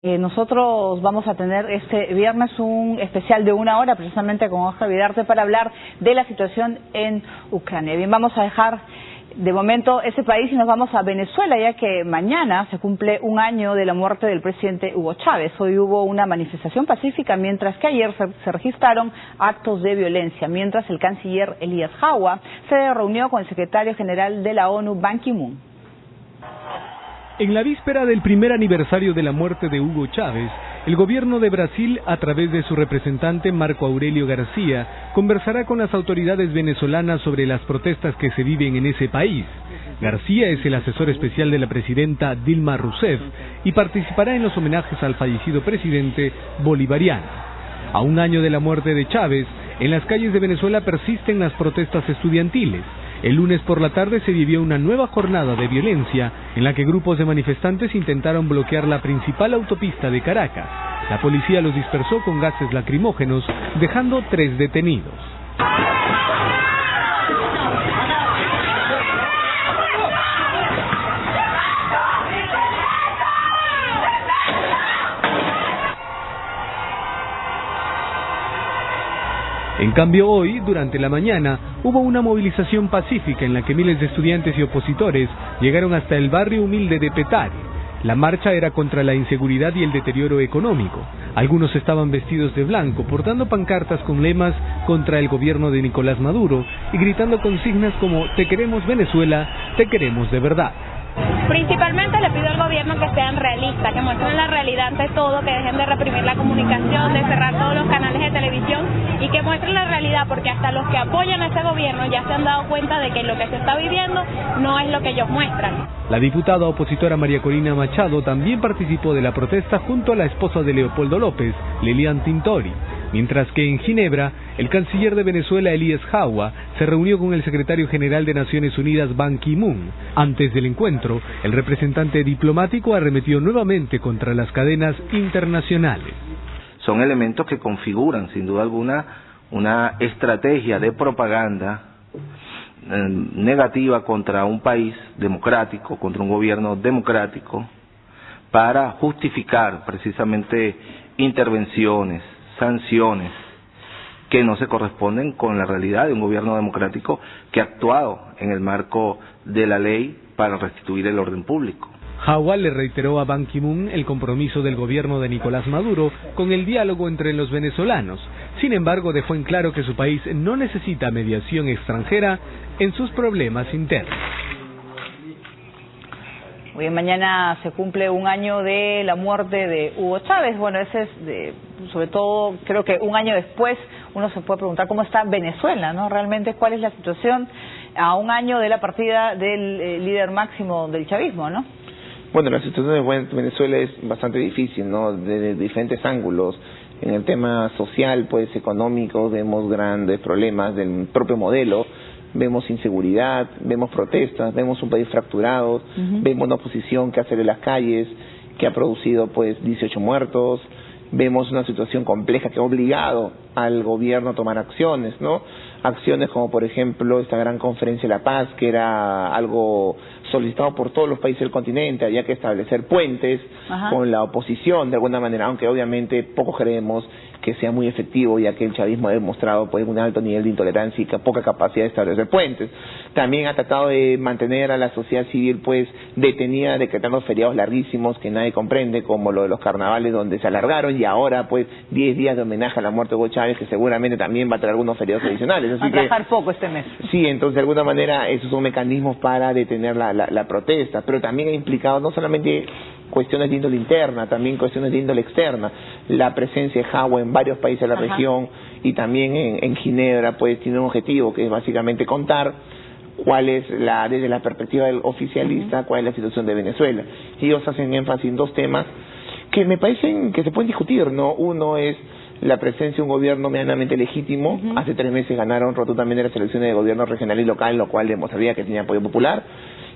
Nosotros vamos a tener este viernes un especial de 1 hora precisamente con Oscar Vidarte para hablar de la situación en Ucrania. Bien, vamos a dejar de momento ese país y nos vamos a Venezuela, ya que mañana se cumple 1 año de la muerte del presidente Hugo Chávez. Hoy hubo una manifestación pacífica, mientras que ayer se registraron actos de violencia, mientras el canciller Elías Jawa se reunió con el secretario general de la ONU, Ban Ki-moon. En la víspera del primer aniversario de la muerte de Hugo Chávez, el gobierno de Brasil, a través de su representante Marco Aurelio García, conversará con las autoridades venezolanas sobre las protestas que se viven en ese país. García es el asesor especial de la presidenta Dilma Rousseff y participará en los homenajes al fallecido presidente bolivariano. A 1 año de la muerte de Chávez, en las calles de Venezuela persisten las protestas estudiantiles. El lunes por la tarde se vivió una nueva jornada de violencia en la que grupos de manifestantes intentaron bloquear la principal autopista de Caracas. La policía los dispersó con gases lacrimógenos, dejando 3 detenidos. En cambio hoy, durante la mañana, hubo una movilización pacífica en la que miles de estudiantes y opositores llegaron hasta el barrio humilde de Petare. La marcha era contra la inseguridad y el deterioro económico. Algunos estaban vestidos de blanco, portando pancartas con lemas contra el gobierno de Nicolás Maduro y gritando consignas como "Te queremos Venezuela, te queremos de verdad". Principalmente le pido al gobierno que sean realistas, que muestren la realidad ante todo, que dejen de reprimir la comunicación, de cerrar todos los canales de televisión y que muestren la realidad, porque hasta los que apoyan a ese gobierno ya se han dado cuenta de que lo que se está viviendo no es lo que ellos muestran. La diputada opositora María Corina Machado también participó de la protesta junto a la esposa de Leopoldo López, Lilian Tintori. Mientras que en Ginebra, el canciller de Venezuela, Elías Jawa, se reunió con el secretario general de Naciones Unidas, Ban Ki-moon. Antes del encuentro, el representante diplomático arremetió nuevamente contra las cadenas internacionales. Son elementos que configuran, sin duda alguna, una estrategia de propaganda negativa contra un país democrático, contra un gobierno democrático, para justificar precisamente intervenciones, sanciones que no se corresponden con la realidad de un gobierno democrático que ha actuado en el marco de la ley para restituir el orden público. Jawa le reiteró a Ban Ki-moon el compromiso del gobierno de Nicolás Maduro con el diálogo entre los venezolanos. Sin embargo, dejó en claro que su país no necesita mediación extranjera en sus problemas internos. Hoy mañana se cumple 1 año de la muerte de Hugo Chávez. Bueno, ese es sobre todo, creo que 1 año después uno se puede preguntar cómo está Venezuela, ¿no? Realmente cuál es la situación a 1 año de la partida del líder máximo del chavismo, ¿no? Bueno, la situación de Venezuela es bastante difícil, ¿no? De diferentes ángulos. En el tema social, pues económico, vemos grandes problemas del propio modelo. Vemos inseguridad, vemos protestas, vemos un país fracturado, vemos una oposición que ha salido a las calles, que ha producido pues 18 muertos, vemos una situación compleja que ha obligado al gobierno a tomar acciones, ¿no? Acciones como por ejemplo esta gran conferencia de la paz, que era algo solicitado por todos los países del continente, había que establecer puentes con la oposición de alguna manera, aunque obviamente poco creemos que sea muy efectivo, ya que el chavismo ha demostrado pues un alto nivel de intolerancia y poca capacidad de establecer puentes. También ha tratado de mantener a la sociedad civil pues detenida, decretando feriados larguísimos que nadie comprende, como lo de los carnavales, donde se alargaron, y ahora pues 10 días de homenaje a la muerte de Hugo Chávez, que seguramente también va a traer algunos feriados adicionales. Va a trabajar poco este mes. Sí, entonces de alguna manera esos son mecanismos para detener la protesta, pero también ha implicado no solamente cuestiones de índole interna, también cuestiones de índole externa. La presencia de Jawa en varios países de la región y también en Ginebra pues tiene un objetivo que es básicamente contar cuál es desde la perspectiva del oficialista, cuál es la situación de Venezuela. Ellos hacen énfasis en 2 temas que me parecen que se pueden discutir, ¿no? Uno es la presencia de un gobierno medianamente legítimo. Hace 3 meses ganaron rotundamente las elecciones de gobierno regional y local, lo cual demostraría que tenía apoyo popular.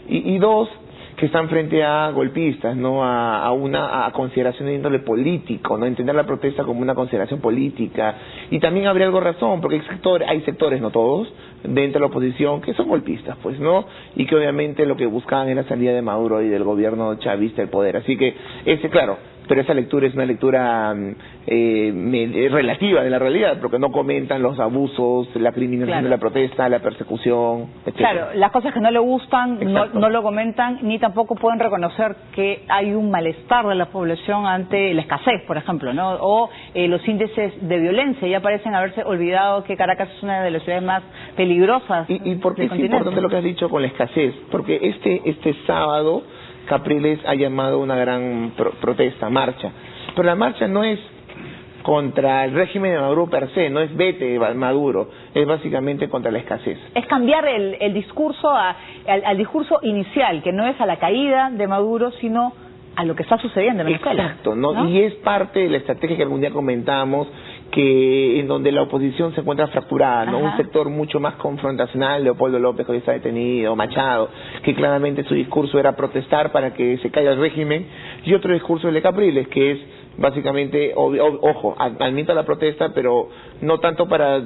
Y 2, que están frente a golpistas, ¿no? A consideración de índole político, ¿no? Entender la protesta como una consideración política. Y también habría algo razón, porque hay sectores, no todos, dentro de la oposición que son golpistas, pues, ¿no? Y que obviamente lo que buscaban era la salida de Maduro y del gobierno chavista del poder. Así que, claro, pero esa lectura es una lectura relativa de la realidad, porque no comentan los abusos, la criminalización de la protesta, la persecución, etc. Claro, las cosas que no le gustan no lo comentan, ni tampoco pueden reconocer que hay un malestar de la población ante la escasez, por ejemplo, ¿no? O los índices de violencia. Ya parecen haberse olvidado que Caracas es una de las ciudades más peligrosas. ¿Y por qué es importante lo que has dicho con la escasez? Porque este sábado Capriles ha llamado una gran protesta, marcha. Pero la marcha no es contra el régimen de Maduro per se, no es vete Maduro, es básicamente contra la escasez. Es cambiar el discurso al discurso inicial, que no es a la caída de Maduro, sino a lo que está sucediendo en Venezuela. Exacto, ¿no? Y es parte de la estrategia que algún día comentamos, que en donde la oposición se encuentra fracturada, ¿no? Un sector mucho más confrontacional, Leopoldo López, que hoy está detenido, Machado, que claramente su discurso era protestar para que se caiga el régimen, y otro discurso de Capriles, que es básicamente, ojo, admita la protesta, pero no tanto para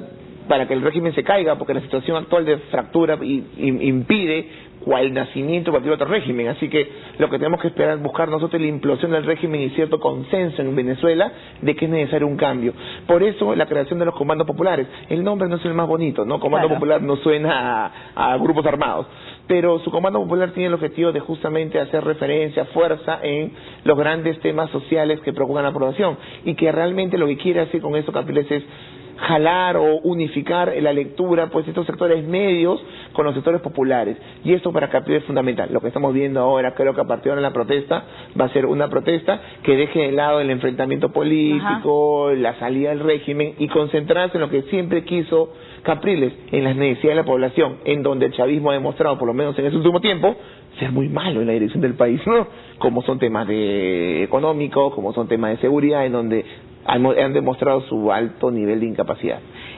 que el régimen se caiga, porque la situación actual de fractura impide el nacimiento de cualquier otro régimen. Así que lo que tenemos que esperar es buscar nosotros la implosión del régimen y cierto consenso en Venezuela de que es necesario un cambio. Por eso la creación de los comandos populares. El nombre no es el más bonito, ¿no? Comando popular no suena a grupos armados, pero su comando popular tiene el objetivo de justamente hacer referencia, fuerza en los grandes temas sociales que preocupan a la población, y que realmente lo que quiere hacer con eso Capriles es jalar o unificar la lectura, pues, estos sectores medios con los sectores populares, y esto para Capriles es fundamental. Lo que estamos viendo ahora, creo que a partir de ahora la protesta va a ser una protesta que deje de lado el enfrentamiento político, la salida del régimen, y concentrarse en lo que siempre quiso Capriles, en las necesidades de la población, en donde el chavismo ha demostrado, por lo menos en ese último tiempo, ser muy malo en la dirección del país, ¿no? Como son temas económicos, como son temas de seguridad, en donde han demostrado su alto nivel de incapacidad.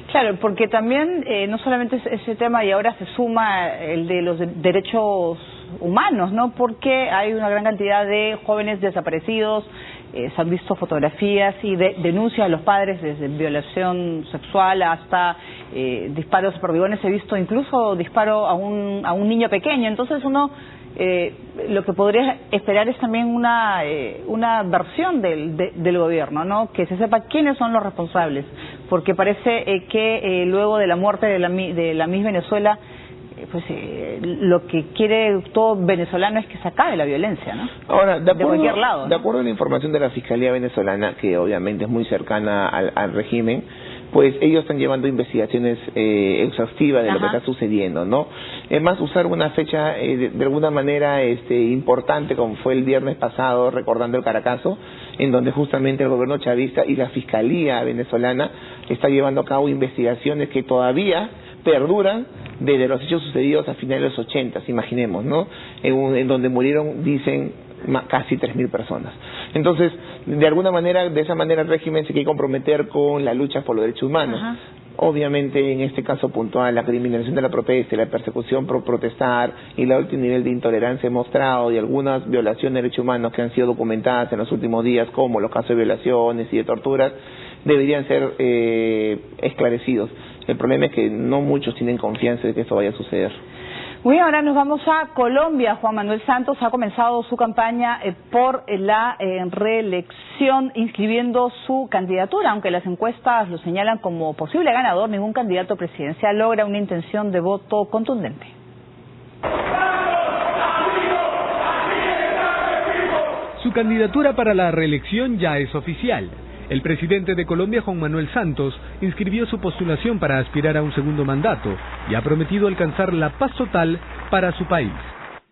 Claro, porque también no solamente es ese tema, y ahora se suma el de los derechos humanos, ¿no? Porque hay una gran cantidad de jóvenes desaparecidos, se han visto fotografías y denuncias a los padres, desde violación sexual hasta disparos por perdigones. He visto incluso disparo a un niño pequeño. Entonces uno lo que podría esperar es también una versión del gobierno, ¿no? Que se sepa quiénes son los responsables, porque parece que luego de la muerte de la Miss Venezuela, pues lo que quiere todo venezolano es que se acabe la violencia, ¿no? Ahora, de cualquier lado, ¿no? De acuerdo a la información de la Fiscalía venezolana, que obviamente es muy cercana al régimen, pues ellos están llevando investigaciones exhaustivas de lo que está sucediendo, ¿no? Es más, usar una fecha de alguna manera importante, como fue el viernes pasado, recordando el Caracazo, en donde justamente el gobierno chavista y la Fiscalía venezolana está llevando a cabo investigaciones que todavía perduran desde los hechos sucedidos a finales de los 80, imaginemos, ¿no? En donde murieron, dicen, casi 3.000 personas. Entonces, de alguna manera, de esa manera el régimen se quiere comprometer con la lucha por los derechos humanos. Obviamente, en este caso puntual, la criminalización de la protesta y la persecución por protestar y el alto nivel de intolerancia mostrado y algunas violaciones de derechos humanos que han sido documentadas en los últimos días, como los casos de violaciones y de torturas, deberían ser esclarecidos. El problema es que no muchos tienen confianza de que esto vaya a suceder. Muy bien, ahora nos vamos a Colombia. Juan Manuel Santos ha comenzado su campaña por la reelección, inscribiendo su candidatura. Aunque las encuestas lo señalan como posible ganador, ningún candidato presidencial logra una intención de voto contundente. Su candidatura para la reelección ya es oficial. El presidente de Colombia, Juan Manuel Santos, inscribió su postulación para aspirar a un segundo mandato y ha prometido alcanzar la paz total para su país.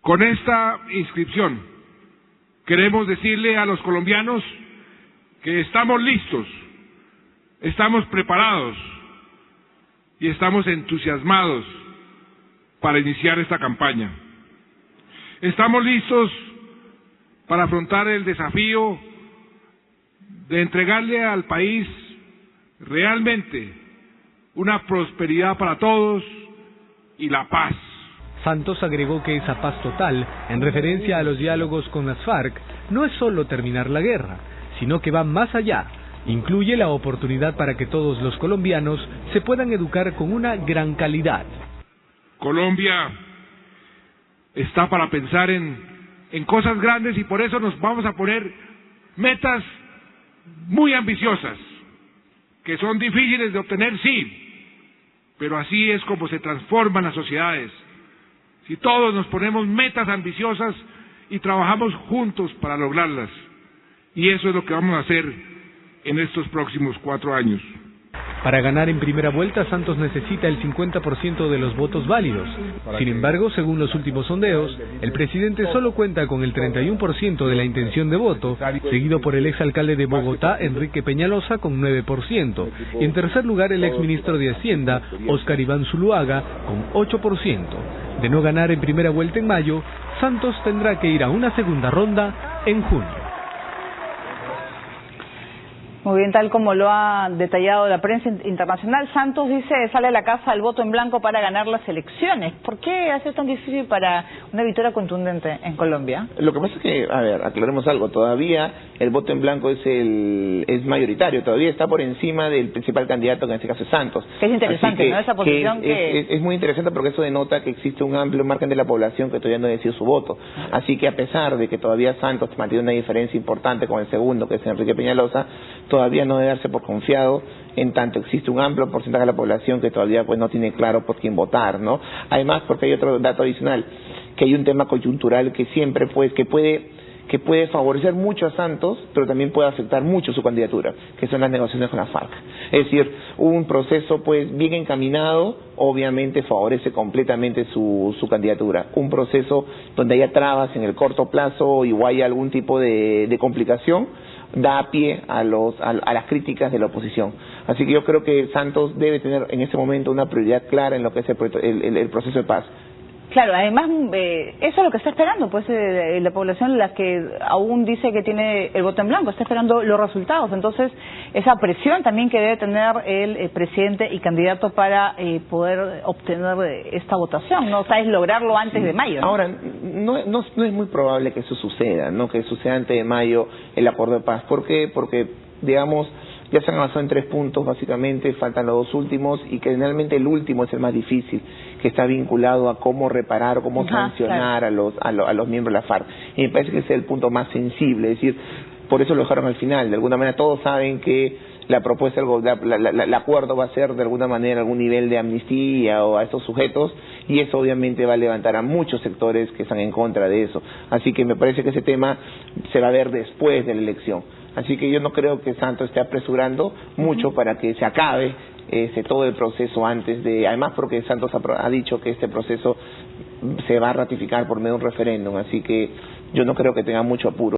Con esta inscripción queremos decirle a los colombianos que estamos listos, estamos preparados y estamos entusiasmados para iniciar esta campaña. Estamos listos para afrontar el desafío de entregarle al país realmente una prosperidad para todos y la paz. Santos agregó que esa paz total, en referencia a los diálogos con las FARC, no es solo terminar la guerra, sino que va más allá. Incluye la oportunidad para que todos los colombianos se puedan educar con una gran calidad. Colombia está para pensar en cosas grandes, y por eso nos vamos a poner metas muy ambiciosas, que son difíciles de obtener, sí, pero así es como se transforman las sociedades. Si todos nos ponemos metas ambiciosas y trabajamos juntos para lograrlas. Y eso es lo que vamos a hacer en estos próximos 4 años. Para ganar en primera vuelta, Santos necesita el 50% de los votos válidos. Sin embargo, según los últimos sondeos, el presidente solo cuenta con el 31% de la intención de voto, seguido por el exalcalde de Bogotá, Enrique Peñalosa, con 9%, y en tercer lugar el exministro de Hacienda, Óscar Iván Zuluaga, con 8%. De no ganar en primera vuelta en mayo, Santos tendrá que ir a una segunda ronda en junio. Muy bien, tal como lo ha detallado la prensa internacional, Santos dice sale a la casa del voto en blanco para ganar las elecciones. ¿Por qué hace tan difícil para una victoria contundente en Colombia? Lo que pasa es que, a ver, aclaremos algo, todavía el voto en blanco es mayoritario, todavía está por encima del principal candidato, que en este caso es Santos. Que es interesante, ¿no? Esa posición es muy interesante porque eso denota que existe un amplio margen de la población que todavía no ha decidido su voto. Así que a pesar de que todavía Santos mantiene una diferencia importante con el segundo, que es Enrique Peñalosa, todavía no debe darse por confiado, en tanto existe un amplio porcentaje de la población que todavía pues no tiene claro por quién votar, ¿no? Además, porque hay otro dato adicional, que hay un tema coyuntural que siempre pues que puede favorecer mucho a Santos, pero también puede afectar mucho su candidatura, que son las negociaciones con la FARC. Es decir, un proceso pues bien encaminado, obviamente favorece completamente su candidatura. Un proceso donde haya trabas en el corto plazo o haya algún tipo de complicación, da pie a las críticas de la oposición. Así que yo creo que Santos debe tener en este momento una prioridad clara en lo que es el proceso de paz. Claro, además eso es lo que está esperando, pues la población, la que aún dice que tiene el voto en blanco, está esperando los resultados. Entonces, esa presión también que debe tener el presidente y candidato para poder obtener esta votación, ¿no? O sea, es lograrlo antes de mayo, ¿no? Ahora, no es muy probable que eso suceda, ¿no? Que suceda antes de mayo el acuerdo de paz. ¿Por qué? Porque, digamos, ya se han avanzado en 3 puntos básicamente, faltan los 2 últimos y que generalmente el último es el más difícil, que está vinculado a cómo reparar o cómo sancionar a los miembros de la FARC. Y me parece que ese es el punto más sensible, es decir, por eso lo dejaron al final. De alguna manera todos saben que la propuesta, el acuerdo va a ser de alguna manera algún nivel de amnistía o a estos sujetos, y eso obviamente va a levantar a muchos sectores que están en contra de eso. Así que me parece que ese tema se va a ver después de la elección. Así que yo no creo que Santos esté apresurando mucho para que se acabe todo el proceso antes de... Además porque Santos ha dicho que este proceso se va a ratificar por medio de un referéndum, así que yo no creo que tenga mucho apuro.